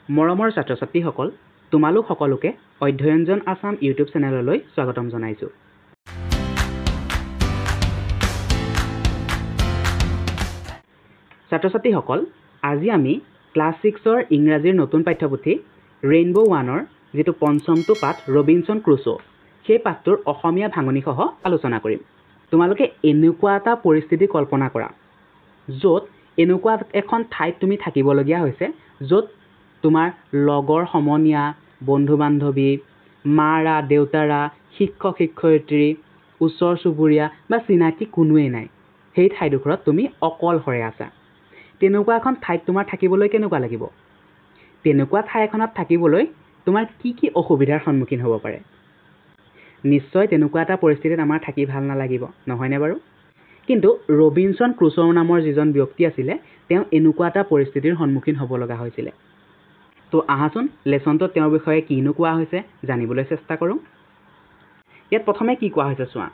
মৰমৰ ছাত্ৰ-ছাত্ৰীসকল, তোমালোক সকলোকে অধ্যয়নজন আসাম ইউটিউব চেনেললৈ স্বাগতম জনাইছোঁ। ছাত্ৰ-ছাত্ৰীসকল, আজি আমি ক্লাছ 6ৰ ইংৰাজীৰ নতুন পাঠ্যপুথি ৰেইনবো 1ৰ যিটো পঞ্চমটো পাঠ ৰবিনসন ক্ৰুছো, সেই পাঠটোৰ অসমীয়া ভাঙনিসহ আলোচনা কৰিম। তোমালোকে এনেকুৱা এটা পৰিস্থিতি কল্পনা কৰা, য'ত এনেকুৱা এখন ঠাইত তুমি থাকিবলগীয়া হৈছে, য'ত তোমাৰ লগৰ সমনীয়া, বন্ধু-বান্ধৱী, মাৰা, দেউতাৰা, শিক্ষক-শিক্ষয়িত্ৰী, ওচৰ চুবুৰীয়া বা চিনাকি কোনোৱেই নাই। সেই ঠাইডোখৰত তুমি অকলশৰে আছা। তেনেকুৱা এখন ঠাইত তোমাৰ থাকিবলৈ কেনেকুৱা লাগিব? তেনেকুৱা ঠাই এখনত থাকিবলৈ তোমাৰ কি কি অসুবিধাৰ সন্মুখীন হ'ব পাৰে? নিশ্চয় তেনেকুৱা এটা পৰিস্থিতিত আমাৰ থাকি ভাল নালাগিব, নহয়নে বাৰু? কিন্তু ৰবিনসন ক্ৰুছো নামৰ যিজন ব্যক্তি আছিলে, তেওঁ এনেকুৱা এটা পৰিস্থিতিৰ সন্মুখীন হ'ব লগা হৈছিলে। তো আহাচোন লেচনটোত তেওঁৰ বিষয়ে কিনো কোৱা হৈছে জানিবলৈ চেষ্টা কৰোঁ। ইয়াত প্ৰথমে কি কোৱা হৈছে চোৱা।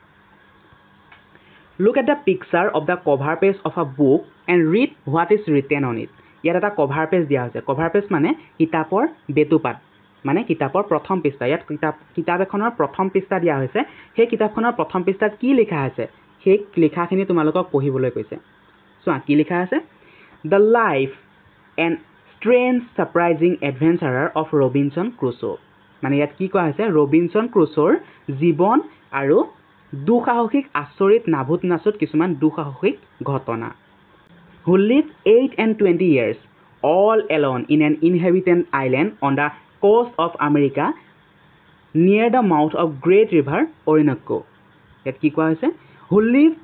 Look at the picture of the cover page of a book and read what is written on it. ইয়াত এটা কভাৰ পেজ দিয়া হৈছে। কভাৰ পেজ মানে কিতাপৰ বেতুপাত, মানে কিতাপৰ প্ৰথম পৃষ্ঠা। ইয়াত কিতাপ এখনৰ প্ৰথম পৃষ্ঠা দিয়া হৈছে। সেই কিতাপখনৰ প্ৰথম পৃষ্ঠাত কি লিখা আছে, সেই লিখাখিনি তোমালোকক পঢ়িবলৈ কৈছে। চোৱা কি লিখা আছে। The life and strange surprising adventurer of Robinson Crusoe. মানে ইয়াত কি কোৱা হৈছে, ৰবিনসন ক্ৰুছোৰ জীৱন আৰু দুঃসাহসিক আচৰিত নাভুত নাচুত কিছুমান দুঃসাহসিক ঘটনা। Who lived 8 and 20 years all alone in an inhabited island on the coast of America near the mouth of Great River Orinoco. ইয়াত কি কোৱা হৈছে, Who lived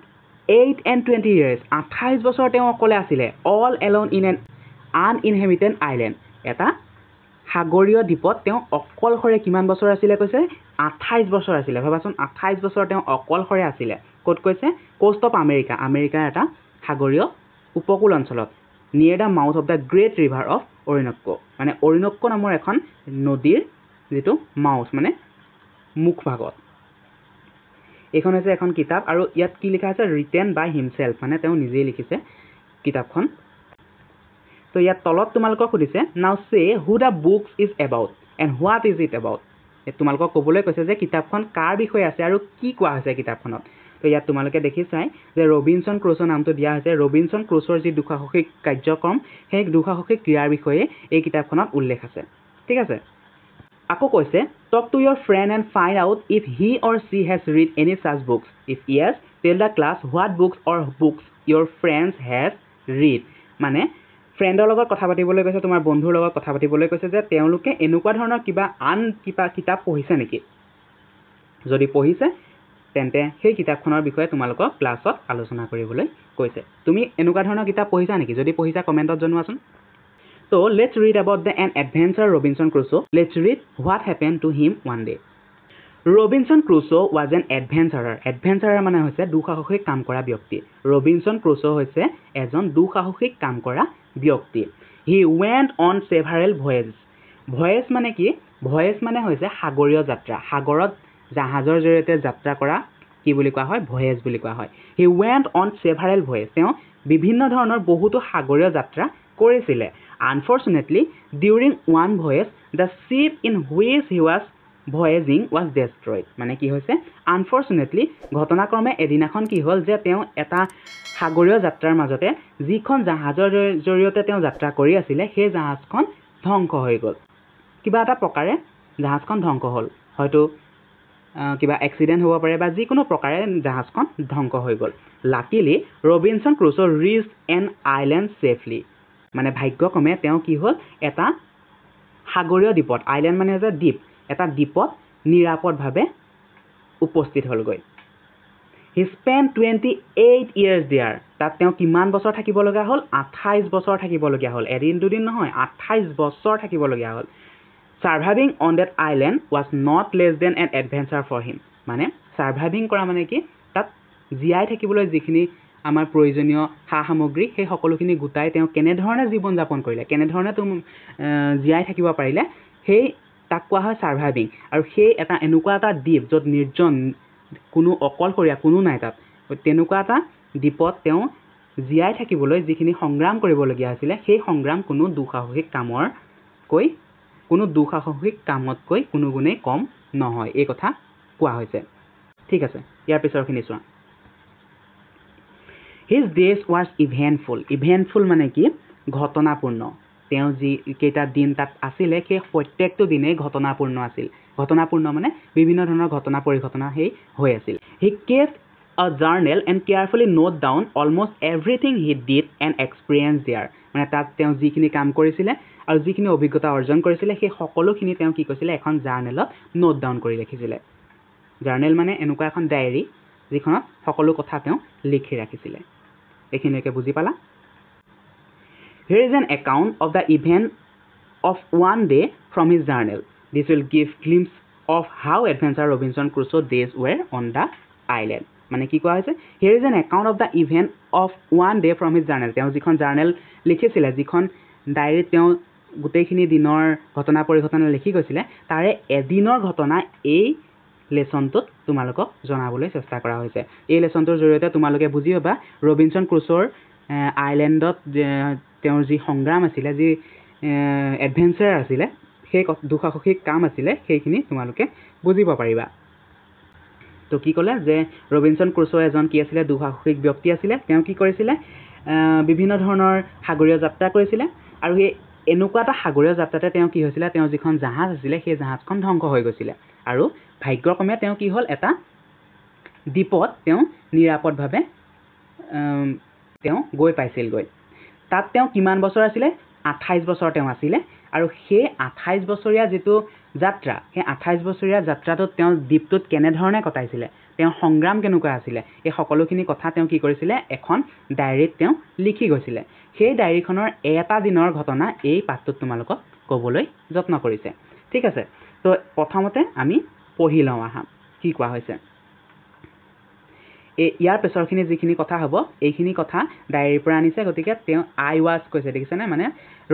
8 and 20 years, 28 বছৰ তেওঁ অকলে আছিলে। All alone in an uninhabited island, এটা সাগৰীয় দ্বীপত তেওঁ অকলশৰে কিমান বছৰ আছিলে কৈছে, 28 বছৰ আছিলে। ভাবাচোন 28 বছৰ তেওঁ অকলশৰে আছিলে। ক'ত কৈছে, কোষ্ট অফ আমেৰিকা, আমেৰিকাৰ এটা সাগৰীয় উপকূল অঞ্চলত। Near the mouth of the great river of Orinoco, মানে অৰিনক্কো নামৰ এখন নদীৰ যিটো মাউথ মানে মুখভাগত। এইখন হৈছে এখন কিতাপ আৰু ইয়াত কি লিখা আছে, ৰিটেন বাই হিমছেল্ফ, মানে তেওঁ নিজেই লিখিছে কিতাপখন। তো ইয়াত তলত তোমালোকক সুধিছে, নাও চে who the books is about and what is it about. তোমালোকক ক'বলৈ কৈছে যে কিতাপখন কাৰ বিষয়ে আছে আৰু কি কোৱা হৈছে কিতাপখনত। তো ইয়াত তোমালোকে দেখিছাই যে ৰবিনসন ক্ৰুছো নামটো দিয়া হৈছে। ৰবিনসন ক্ৰুছোৰ যি দুঃসাহসিক কাৰ্যক্ৰম, সেই দুঃসাহসিক ক্ৰিয়াৰ বিষয়ে এই কিতাপখনত উল্লেখ আছে। ঠিক আছে, আকৌ কৈছে, talk to your friend and find out if he or she has read any such books. If yes, tell the class what books or books your friends have read. মানে ফ্ৰেণ্ডৰ লগত কথা পাতিবলৈ কৈছে, তোমাৰ বন্ধুৰ লগত কথা পাতিবলৈ কৈছে যে তেওঁলোকে এনেকুৱা ধৰণৰ আন কিতাপ পঢ়িছে নেকি। যদি পঢ়িছে তেন্তে সেই কিতাপখনৰ বিষয়ে তোমালোকক ক্লাছত আলোচনা কৰিবলৈ কৈছে। তুমি এনেকুৱা ধৰণৰ কিতাপ পঢ়িছা নেকি? যদি পঢ়িছা কমেণ্টত জনোৱাচোন। So let's read about an adventurer Robinson Crusoe. Let's read what happened to him one day. Robinson Crusoe was an adventurer. Adventurer মানে হৈছে দুঃসাহসিক কাম কৰা ব্যক্তি। ৰবিনসন ক্ৰুছো হৈছে এজন দুঃসাহসিক কাম কৰা ব্যক্তি। He went on several voyages. Voice মানে কি? ভয়েজ মানে হৈছে সাগৰীয় যাত্ৰা। সাগৰত জাহাজৰ জৰিয়তে যাত্ৰা কৰা কি বুলি কোৱা হয়, ভয়েজ বুলি কোৱা হয়। He went on several voyages. তেওঁ বিভিন্ন ধৰণৰ বহুতো সাগৰীয় যাত্ৰা কৰিছিলে। Unfortunately, during one voyage, the ship in which he was voyaging was destroyed. মানে কি হৈছে, আনফৰ্চুনেটলি ঘটনাক্ৰমে এদিনাখন কি হ'ল যে তেওঁ এটা সাগৰীয় যাত্ৰাৰ মাজতে যিখন জাহাজৰ জৰিয়তে তেওঁ যাত্ৰা কৰি আছিলে, সেই জাহাজখন ধ্বংস হৈ গ'ল। কিবা এটা প্ৰকাৰে জাহাজখন ধ্বংস হ'ল, হয়তো কিবা এক্সিডেণ্ট হ'ব পাৰে বা যিকোনো প্ৰকাৰে জাহাজখন ধ্বংস হৈ গ'ল। Luckily Robinson Crusoe reached an island safely. মানে ভাগ্যক্ৰমে তেওঁ কি হ'ল, এটা সাগৰীয় দ্বীপত, আইলেণ্ড মানে হৈছে দ্বীপ, এটা দ্বীপত নিৰাপদভাৱে উপস্থিত হ'লগৈ। হি স্পেণ্ড 28 years there. তাত তেওঁ কিমান বছৰ থাকিব লগা হ'ল, 28 বছৰ থাকিবলগীয়া হ'ল। এদিন দুদিন নহয়, 28 বছৰ থাকিবলগীয়া হ'ল। Surviving on that island was not less than an adventure for him. মানে ছাৰ্ভাইভিং কৰা মানে কি, তাত জীয়াই থাকিবলৈ যিখিনি আমাৰ প্ৰয়োজনীয় সা সামগ্ৰী, সেই সকলোখিনি গোটাই তেওঁ কেনেধৰণে জীৱন যাপন কৰিলে, কেনেধৰণে জীয়াই থাকিব পাৰিলে, সেই তাক কোৱা হয় ছাৰ্ভাইভিং। আৰু সেই এনেকুৱা এটা দ্বীপ য'ত নিৰ্জন, কোনো অকলশৰীয়া কোনো নাই তাত, তেনেকুৱা এটা দ্বীপত তেওঁ জীয়াই থাকিবলৈ যিখিনি সংগ্ৰাম কৰিবলগীয়া হৈছিলে, সেই সংগ্ৰাম কোনো দুঃসাহসিক কামৰ কামতকৈ কোনো দুঃসাহসিক কামতকৈ কোনো গুণেই কম নহয় এই কথা কোৱা হৈছে ঠিক আছে ইয়াৰ পিছৰখিনি চোৱা His days was eventful মানে কি ঘটনাপূৰ্ণ তেওঁ যি কেইটা দিন তাত আছিলে সেই প্ৰত্যেকটো দিনেই ঘটনাপূৰ্ণ মানে বিভিন্ন ধৰণৰ ঘটনা পৰিঘটনা হৈ আছিল He kept a journal and carefully note down almost everything he did and experienced there মানে তাত তেওঁ যিখিনি কাম কৰিছিলে আৰু যিখিনি অভিজ্ঞতা অৰ্জন কৰিছিলে সেই সকলোখিনি তেওঁ কি কৰিছিলে এখন জাৰ্নেলত নোট ডাউন কৰি ৰাখিছিলে জাৰ্নেল মানে এনেকুৱা এখন ডায়েৰী যিখনত সকলো কথা তেওঁ লিখি ৰাখিছিলে এইখিনিকে বুজি পালা Here is an account of the event of one day from his journal. This will give glimpse of how Adventure Robinson Crusoe days were on the island. মানে কি কোৱা হৈছে Here is an account of the event of one day from his journal. তেওঁ যিখন journal লিখিছিলে যিখন ডায়েৰীত তেওঁ গোটেইখিনি দিনৰ ঘটনা পৰিঘটনা লিখি গৈছিলে তাৰে এদিনৰ ঘটনা এই লেসনটোত তোমালোকক জনাবলৈ চেষ্টা কৰা হৈছে এই লেসনটোৰ জৰিয়তে তোমালোকে বুজি পাবা ৰবিনসন ক্ৰুছৰ আইল্যান্ডত তেওঁৰ যি সংগ্ৰাম আছিল যি এডভেঞ্চাৰ আছিল সেই দুঃসাহসিক কাম আছিল সেইখিনি তোমালোকে বুজিব পাৰিবা তো কি ক'লে যে ৰবিনসন ক্ৰুছো এজন কি আছিল দুঃসাহসিক ব্যক্তি আছিল তেওঁ কি কৰিছিল বিভিন্ন ধৰণৰ সাগৰীয় যাত্ৰা কৰিছিল আৰু এই এনেকুৱা এটা সাগৰীয় যাত্ৰাতে তেওঁ কি হৈছিল তেওঁ যিখন জাহাজ আছিল সেই জাহাজখন ধ্বংস হৈ গৈছিল আৰু ভাগ্যক্ৰমে তেওঁ কি হ'ল এটা দ্বীপত তেওঁ নিৰাপদভাৱে তেওঁ গৈ পাইছিল তাত তেওঁ কিমান বছৰ আছিল 28 বছৰ তেওঁ আছিল আৰু সেই 28 বছৰীয়া যেটো যাত্ৰা সেই 28 বছৰীয়া যাত্ৰাটোত তেওঁ দ্বীপটোত কেনে ধৰণে কটাইছিল তেওঁ সংগ্ৰাম কেনেকুৱা আছিল এই সকলোখিনি কথা তেওঁ কি কৰিছিল এখন ডায়েৰীত তেওঁ লিখি গৈছিল সেই ডায়েৰীখনৰ এটা দিনৰ ঘটনা এই পাঠটোত তোমালোকক ক'বলৈ যত্ন কৰিছে ঠিক আছে তো প্ৰথমতে আমি পঢ়ি লওঁ আহা কি কোৱা হৈছে ইয়াৰ পিছৰখিনি যিখিনি কথা হ'ব এইখিনি কথা ডায়েৰীৰ পৰা আনিছে গতিকে তেওঁ আই ওয়াজ কৈছে দেখিছেনে মানে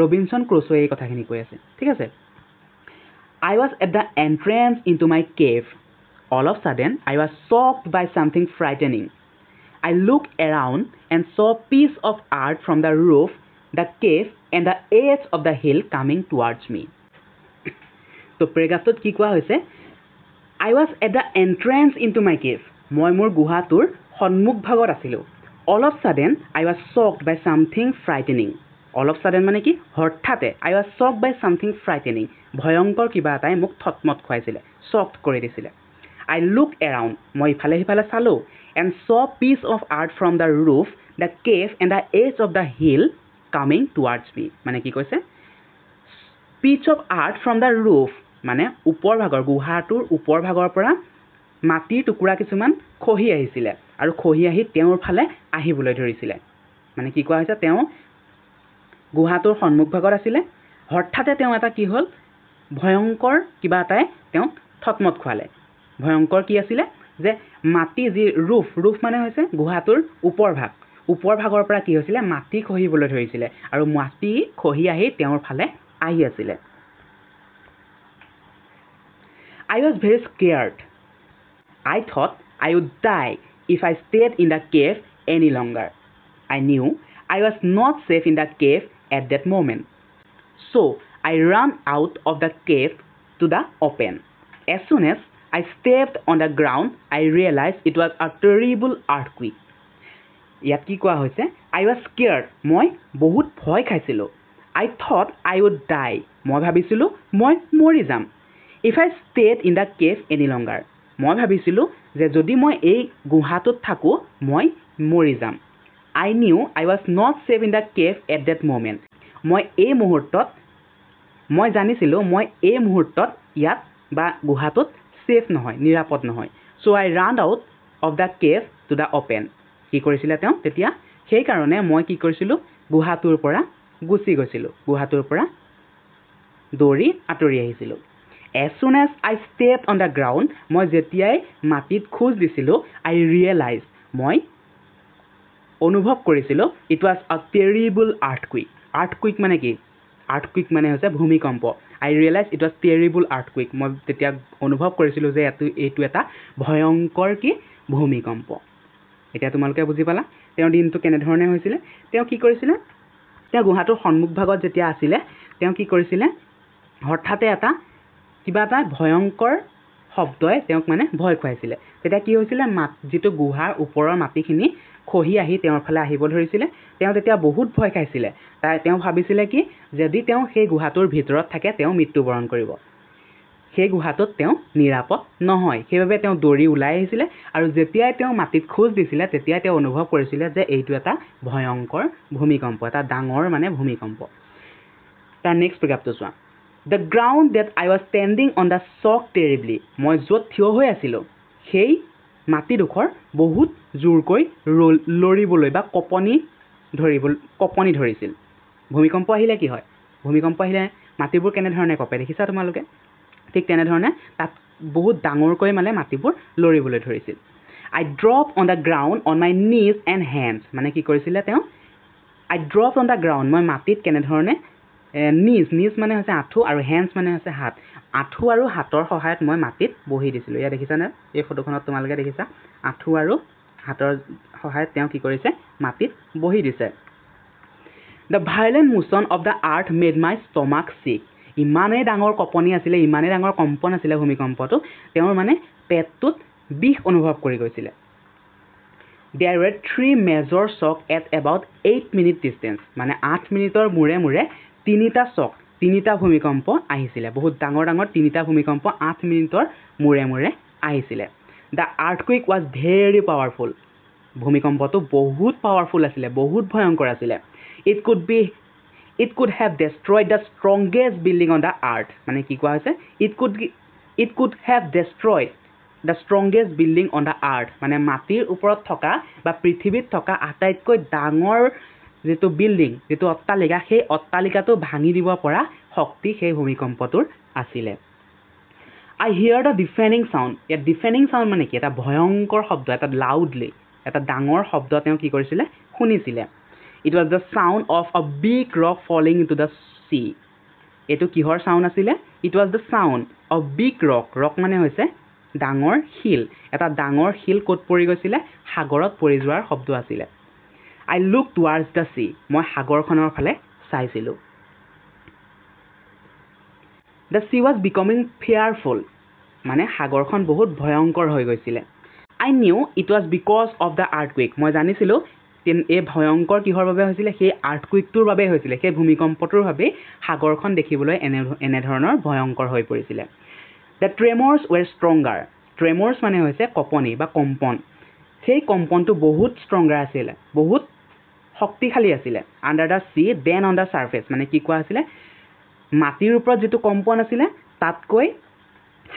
ৰবিনসন ক্ৰুছো এই কথাখিনি কৈ আছে ঠিক আছে I was at the entrance into my cave. All of a sudden, I was shocked by something frightening. I looked around and saw a piece of art from the roof, the cave, and the edge of the hill coming towards me. So, paragraphot ki koa hoise? I was at the entrance into my cave. Moi mor guhatur honmukh bhagor asilu. All of a sudden, I was shocked by something frightening. All of a sudden মানে কি হঠাতে I was shocked by something frightening. ভয়ংকৰ কিবা এটাই মোক থতমত খুৱাইছিল shocked কৰি দিছিল I looked around মই ইফালে সিফালে চালো and saw piece of art from the roof, the cave and the edge of the hill coming towards me. মানে কি কৈছে piece of art from the roof মানে ওপৰ ভাগৰ গুহাটোৰ ওপৰ ভাগৰ পৰা মাটিৰ টুকুৰা কিছুমান খহি আহিছিল আৰু খহি আহি তেওঁৰ ফালে আহিবলৈ ধৰিছিল মানে কি কোৱা হৈছে তেওঁ গুহাটোৰ সন্মুখ ভাগত আছিল হঠাতে তেওঁ এটা কি হ'ল ভয়ংকৰ কিবা এটাই তেওঁ থতমত খুৱালে ভয়ংকৰ কি আছিল যে মাটি যি ৰূফ মানে হৈছে গুহাটোৰ ওপৰ ভাগৰ পৰা কি হৈছিল মাটি খহিবলৈ ধৰিছিল আৰু মাটি খহি আহি তেওঁৰ ফালে আহি আছিল I was very scared. I thought I would die if I stayed in the cave any longer. I knew I was not safe in the cave at that moment. So I ran out of the cave to the open. As soon as I stepped on the ground, I realized it was a terrible earthquake. ইয়াত কি কোৱা হৈছে I was scared. মই বহুত ভয় খাইছিলো. I thought I would die. মই ভাবিছিলো মই মৰি যাম. If I stayed in the cave any longer. মই ভাবিছিলো যে যদি মই এই গুহাটোত থাকো মই মৰি যাম. I knew I was not safe in the cave at that moment. মই এই মুহূৰ্তত মই জানিছিলো মই এই মুহূৰ্তত ইয়াত বা গুহাটোত সেফ নহয় নিৰাপদ নহয় so I ran out of the cave to the open কি কৰিছিল তেওঁ তেতিয়া সেই কাৰণে মই কি কৰিছিলো গুহাটোৰ পৰা গুচি গৈছিলো গুহাটোৰ পৰা দৌৰি আঁতৰি আহিছিলো as soon as I stepped on the ground মই যেতিয়াই মাটিত খোজ দিছিলো I realized মই অনুভৱ কৰিছিলো it was a terrible earthquake মানে কি earthquake মানে হৈছে ভূমিকম্প I realized it was terrible earthquake মই তেতিয়া অনুভৱ কৰিছিলো যে এইটো এটা ভয়ংকৰ কি ভূমিকম্প এতিয়া তোমালোকে বুজি পালা তেওঁ দিনটো কেনে ধৰণে হৈছিল তেওঁ কি কৰিছিল তেওঁ গুহাটোৰ সন্মুখ ভাগত যেতিয়া আছিল তেওঁ কি কৰিছিল হঠাতে এটা কিবা এটা ভয়ংকৰ শব্দই তেওঁক মানে ভয় খুৱাইছিলে তেতিয়া কি হৈছিলে যিটো গুহাৰ ওপৰৰ মাটিখিনি খহি আহি তেওঁৰ ফালে আহিব ধৰিছিলে তেওঁ তেতিয়া বহুত ভয় খাইছিলে তেওঁ ভাবিছিলে কি যদি তেওঁ সেই গুহাটোৰ ভিতৰত থাকে তেওঁ মৃত্যুবৰণ কৰিব সেই গুহাটোত তেওঁ নিৰাপদ নহয় সেইবাবে তেওঁ দৌৰি ওলাই আহিছিলে আৰু যেতিয়াই তেওঁ মাটিত খোজ দিছিলে তেতিয়াই তেওঁ অনুভৱ কৰিছিলে যে এইটো এটা ভয়ংকৰ ভূমিকম্প এটা ডাঙৰ মানে ভূমিকম্প তাৰ নেক্সট পেৰাগ্ৰাফটো চোৱা The ground that I was standing on the shocked terribly. মই য'ত থিয় হৈ আছিলোঁ সেই মাটিডোখৰ বহুত জোৰকৈ লৰিবলৈ বা কঁপনি ধৰিছিল ভূমিকম্প আহিলে কি হয় ভূমিকম্প আহিলে মাটিবোৰ কেনেধৰণে কঁপে দেখিছা তোমালোকে ঠিক তেনেধৰণে তাত বহুত ডাঙৰকৈ মানে মাটিবোৰ লৰিবলৈ ধৰিছিল I dropped on the ground on my knees and hands মানে কি কৰিছিলে তেওঁ I dropped on the ground মই মাটিত কেনেধৰণে knees মানে হৈছে আঁঠু আৰু hands মানে হৈছে হাত আঁঠু আৰু হাতৰ সহায়ত মই মাটিত বহি দিছিলোঁ ইয়া দেখিছানে এই ফটোখনত তোমালোকে দেখিছা আঁঠু আৰু হাতৰ সহায়ত তেওঁ কি কৰিছে মাটিত বহি দিছে The violent motion of the earth made my stomach sick ইমানেই ডাঙৰ কঁপনি আছিলে ইমানেই ডাঙৰ কম্পন আছিলে ভূমিকম্পটো তেওঁৰ মানে পেটটোত বিষ অনুভৱ কৰি গৈছিলে There were 3 major shocks at about 8 minute distance মানে 8 মিনিটৰ মূৰে মূৰে তিনিটা ভূমিকম্প আহিছিলে বহুত ডাঙৰ তিনিটা ভূমিকম্প 8 মিনিটৰ মূৰে মূৰে আহিছিলে The earthquake was very powerful ভূমিকম্পটো বহুত পাৱাৰফুল আছিলে বহুত ভয়ংকৰ আছিলে It could have destroyed the strongest building on the earth মানে কি কোৱা হৈছে It could have destroyed the strongest building on the earth মানে মাটিৰ ওপৰত থকা বা পৃথিৱীত থকা আটাইতকৈ ডাঙৰ যেটো বিল্ডিং যেটো অট্টালিকা সেই অট্টালিকাটো ভাঙি দিব পৰা শক্তি সেই ভূমিকম্পটোৰ আছিলে I hear the deafening sound A ডিফেনিং sound মানে কি এটা ভয়ংকৰ শব্দ এটা লাউডলি এটা ডাঙৰ শব্দ তেওঁ কি কৰিছিলে শুনিছিলে It was the sound of a big rock falling into the sea এটো কিহৰ সাউন্ড আছিলে It was the sound of big rock মানে হৈছে ডাঙৰ শিল এটা ডাঙৰ শিল ক'ত পৰি গৈছিলে সাগৰত পৰি যোৱাৰ শব্দ আছিলে I looked towards the sea মই সাগৰখনৰ ফালে চাইছিলোঁ The sea was becoming fearful মানে সাগৰখন বহুত ভয়ংকৰ হৈ গৈছিলে I knew it was because of the earthquake মই জানিছিলোঁ এই ভয়ংকৰ কিহৰ বাবে হৈছিলে সেই আৰ্থকুইকটোৰ বাবে হৈছিলে সেই ভূমিকম্পটোৰ বাবে সাগৰখন দেখিবলৈ এনে ধৰণৰ ভয়ংকৰ হৈ পৰিছিলে The tremors were stronger tremors মানে হৈছে কঁপনি বা কম্পন সেই কম্পনটো বহুত ষ্ট্ৰংগাৰ আছিল বহুত শক্তিশালী আছিল under the sea then on the surface মানে কি কোৱা আছিল মাটিৰ ওপৰত যেটো কম্পন আছিল তাতকৈ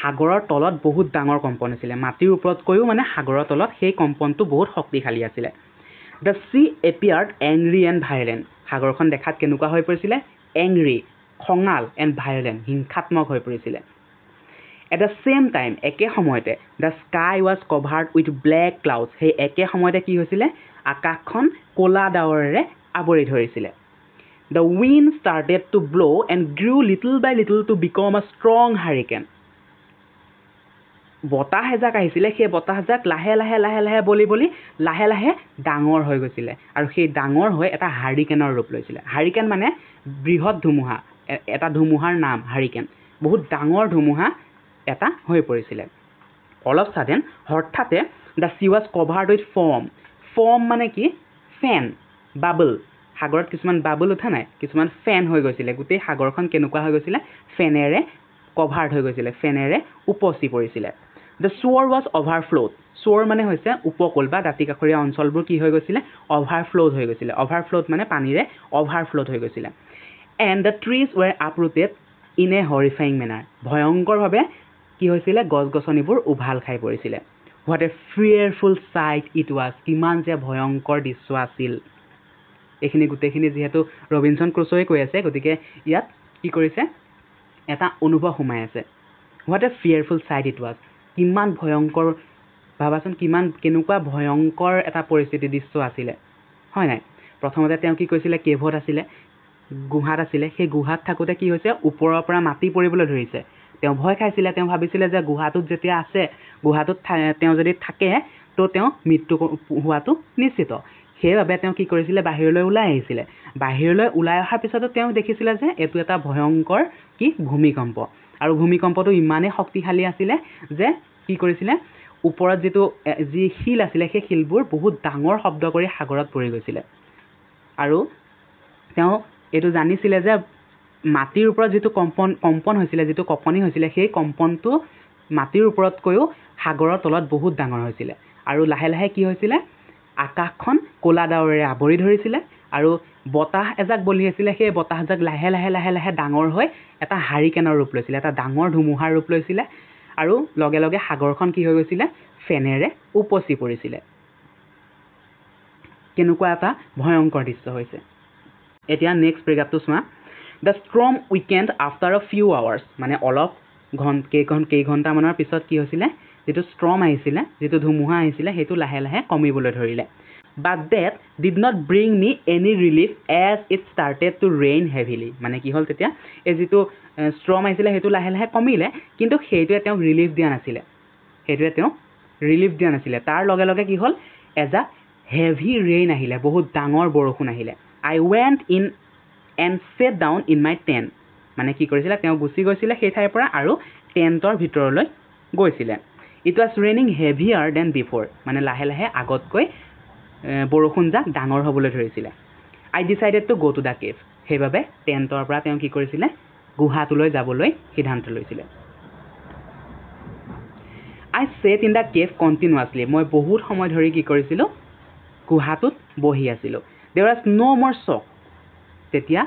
সাগৰৰ তলত বহুত ডাঙৰ কম্পন আছিল মাটিৰ ওপৰত কৈও মানে সাগৰৰ তলত সেই কম্পনটো বহুত শক্তিশালী আছিল The sea appeared angry and violent সাগৰখন দেখাত কেনেকুৱা হৈ পৰিছিল angry খঙাল and violent হিংসাত্মক হৈ পৰিছিল At the same time একে সময়তে the sky was covered with black clouds সেই একে সময়তে কি হৈছিল আকাশখন ক'লা ডাৱৰেৰে আৱৰি ধৰিছিল The wind started to blow and grew little by little to become a strong hurricane বতাহ এজাক আহিছিল সেই বতাহজাক লাহে লাহে বলি লাহে ডাঙৰ হৈ গৈছিল আৰু সেই ডাঙৰ হৈ এটা হাৰিকেনৰ ৰূপ লৈছিল হাৰিকেন মানে বৃহৎ ধুমুহা এটা ধুমুহাৰ নাম হাৰিকেন বহুত ডাঙৰ ধুমুহা এটা হৈ পৰিছিল all of sudden হঠাতে the sea was covered with foam মানে কি ফেন বাবল সাগৰত কিছুমান বাবল উঠা নাই কিছুমান ফেন হৈ গৈছিল গোটেই সাগৰখন কেনেকুৱা হৈ গৈছিল ফেনেৰে কভাৰ্ড হৈ গৈছিল ফেনেৰে উপচি পৰিছিল The shore was overflowed shore মানে হৈছে উপকূল বা দাঁতিকাষৰীয়া অঞ্চলবোৰ কি হৈ গৈছিল overflowed হৈ গৈছিল overflowed মানে পানীৰে overflowed হৈ গৈছিল and the trees were uprooted in a horrifying manner ভয়ংকৰভাৱে কি হৈছিল গছগছনিবোৰ উভাল খাই পৰিছিল What a fearful sight it was কিমান যে ভয়ংকৰ দৃশ্য আছিল এখিনি গুটেখিনি যেহেতু ৰবিনসন ক্ৰুছোৱে কৈ আছে গতিকে ইয়াত কি কৰিছে এটা অনুভৱ সোমাই আছে What a fearful sight it was কিমান ভয়ংকৰ ভাবাচোন কিমান কেনেকুৱা ভয়ংকৰ এটা পৰিস্থিতি দৃশ্য আছিল হয় নাই প্ৰথমতে তেওঁ কি কৈছিল কেভত আছিল গুহাত আছিল সেই গুহাত থাকোতে কি হৈছে ওপৰৰ পৰা মাটি পৰিবলৈ ধৰিছে তেওঁ ভয় খাইছিল তেওঁ ভাবিছিল যে গুহাটোত যেতিয়া আছে গুহাটোত তেওঁ যদি থাকে তো তেওঁ মৃত্যু হোৱাটো নিশ্চিত সেইবাবে তেওঁ কি কৰিছিল বাহিৰলৈ ওলাই আহিছিল বাহিৰলৈ ওলাই অহাৰ পিছতো তেওঁ দেখিছিল যে এটো এটা ভয়ংকৰ কি ভূমিকম্প আৰু ভূমিকম্পটো ইমানেই শক্তিশালী আছিলে যে কি কৰিছিলে ওপৰত যি শিল আছিলে সেই শিলবোৰ বহুত ডাঙৰ শব্দ কৰি সাগৰত পৰি গৈছিলে আৰু তেওঁ এইটো জানিছিলে যে মাটিৰ ওপৰত যিটো কম্পন হৈছিলে যিটো কঁপনি হৈছিলে সেই কম্পনটো মাটিৰ ওপৰতকৈও সাগৰৰ তলত বহুত ডাঙৰ হৈছিলে আৰু লাহে লাহে কি হৈছিলে আকাশখন ক'লা ডাৱৰেৰে আৱৰি ধৰিছিলে আৰু বতাহ এজাক বলি আছিলে সেই বতাহজাক লাহে লাহে লাহে লাহে ডাঙৰ হৈ এটা হাৰিকেনৰ ৰূপ লৈছিলে এটা ডাঙৰ ধুমুহাৰ ৰূপ লৈছিলে আৰু লগে লগে সাগৰখন কি হৈ গৈছিলে ফেনেৰে উপচি পৰিছিলে কেনেকুৱা এটা ভয়ংকৰ দৃশ্য হৈছে এতিয়া নেক্সট পেৰাগ্ৰাফটো চোৱা the storm weekend after a few hours মানে অলপ কেইঘণ্টামানৰ পিছত কি হৈছিলে যিটো ষ্ট্ৰম আহিছিলে যিটো ধুমুহা আহিছিলে সেইটো লাহে লাহে কমিবলৈ ধৰিলে but that did not bring me any relief as it started to rain heavily মানে কি হ'ল তেতিয়া এই যিটো ষ্ট্ৰম আহিছিলে সেইটো লাহে লাহে কমিলে কিন্তু সেইটোৱে তেওঁক ৰিলিফ দিয়া নাছিলে তাৰ লগে লগে কি হ'ল এজাক হেভি ৰেইন আহিলে বহুত ডাঙৰ বৰষুণ আহিলে I went in and sat down in my tent মানে কি কৰিছিলে তেওঁ গুচি গৈছিলে সেই ঠাইৰ পৰা আৰু টেণ্টৰ ভিতৰলৈ গৈছিলে it was raining heavier than before মানে লাহে লাহে আগতকৈ বৰষুণজাক ডাঙৰ হ'বলৈ ধৰিছিলে I decided to go' to the cave সেইবাবে টেণ্টৰ পৰা তেওঁ কি কৰিছিলে গুহাটোলৈ যাবলৈ সিদ্ধান্ত লৈছিলে I sat in the cave continuously মই বহুত সময় ধৰি কি কৰিছিলোঁ গুহাটোত বহি আছিলোঁ দেৰ ৱাজ ন' মোৰ শ্বক তেতিয়া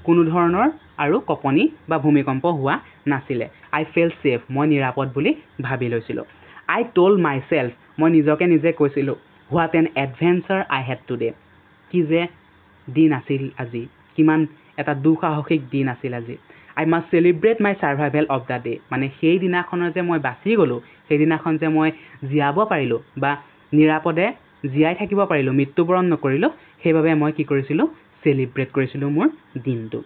কোনো ধৰণৰ আৰু কঁপনি বা ভূমিকম্প হোৱা নাছিলে আই ফেল ছেফ মই নিৰাপদ বুলি ভাবি লৈছিলোঁ আই ট'ল্ড মাই চেল্ফ মই নিজকে নিজে কৈছিলোঁ what N adventure I head today কি যে দিন আছিল আজি কিমান এটা দুঃসাহসিক দিন আছিল আজি I must celebrate my survival of the day মানে সেই দিনাখনৰ যে মই বাচি গ'লোঁ সেইদিনাখন যে মই জীয়াব পাৰিলোঁ বা নিৰাপদে জীয়াই থাকিব পাৰিলোঁ মৃত্যুবৰণ নকৰিলোঁ সেইবাবে মই কি কৰিছিলোঁ চেলিব্ৰেট কৰিছিলোঁ মোৰ দিনটো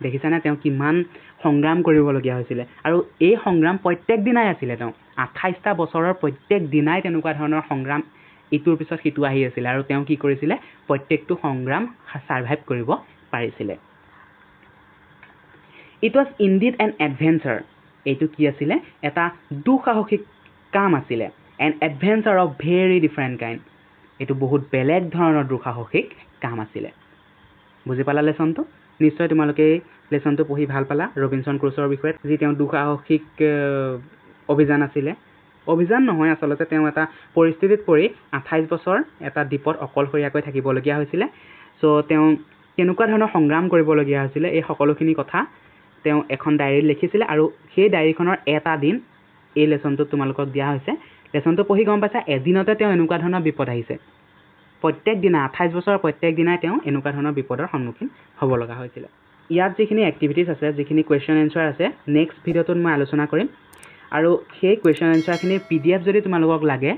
দেখিছানে তেওঁ কিমান সংগ্ৰাম কৰিবলগীয়া হৈছিলে আৰু এই সংগ্ৰাম প্ৰত্যেক দিনাই আছিলে তেওঁ 28টা বছৰৰ প্ৰত্যেক দিনাই তেনেকুৱা ধৰণৰ সংগ্ৰাম ইটোৰ পিছত সিটো আহি আছিলে আৰু তেওঁ কি কৰিছিলে প্ৰত্যেকটো সংগ্ৰাম ছাৰ্ভাইভ কৰিব পাৰিছিলে it was indeed N adventure এইটো কি আছিলে এটা দুঃসাহসিক কাম আছিলে N adventure of very different kind এইটো বহুত বেলেগ ধৰণৰ দুঃসাহসিক কাম আছিলে বুজি পালা লেচনটো নিশ্চয় তোমালোকে লেচনটো পঢ়ি ভাল পালা ৰবিনছন ক্ৰুছৰ বিষয়ে যি তেওঁ দুঃসাহসিক অভিযান আছিলে অভিযান নহয় আচলতে তেওঁ এটা পৰিস্থিতিত পৰি 28 বছৰ এটা দ্বীপত অকলশৰীয়াকৈ থাকিবলগীয়া হৈছিলে চ' তেওঁ কেনেকুৱা ধৰণৰ সংগ্ৰাম কৰিবলগীয়া হৈছিলে এই সকলোখিনি কথা তেওঁ এখন ডায়েৰীত লিখিছিলে আৰু সেই ডায়েৰীখনৰ এটা দিন এই লেচনটোত তোমালোকক দিয়া হৈছে লেচনটো পঢ়ি গম পাইছা এদিনতে তেওঁ এনেকুৱা ধৰণৰ বিপদ আহিছে প্ৰত্যেক দিনা 28 বছৰৰ প্ৰত্যেক দিনাই তেওঁ এনেকুৱা ধৰণৰ বিপদৰ সন্মুখীন হ'ব লগা হৈছিলে ইয়াত যিখিনি এক্টিভিটিজ আছে যিখিনি কুৱেশ্যন এনচাৰ আছে নেক্সট ভিডিঅ'টোত মই আলোচনা কৰিম আৰু সেই কুৱেশ্যন এনচাৰখিনিৰ PDF যদি তোমালোকক লাগে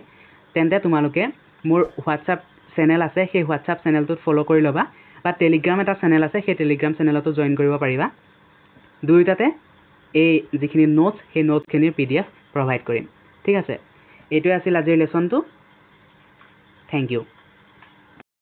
তেন্তে তোমালোকে মোৰ হোৱাটছআপ চেনেল আছে সেই হোৱাটছআপ চেনেলটোত ফ'ল' কৰি ল'বা বা টেলিগ্ৰাম এটা চেনেল আছে সেই টেলিগ্ৰাম চেনেলতো জইন কৰিব পাৰিবা দুয়োটাতে এই যিখিনি নোটছ সেই নোটছখিনিৰ PDF প্ৰভাইড কৰিম ঠিক আছে এইটোৱে আছিল আজিৰ লেচনটো থেংক ইউ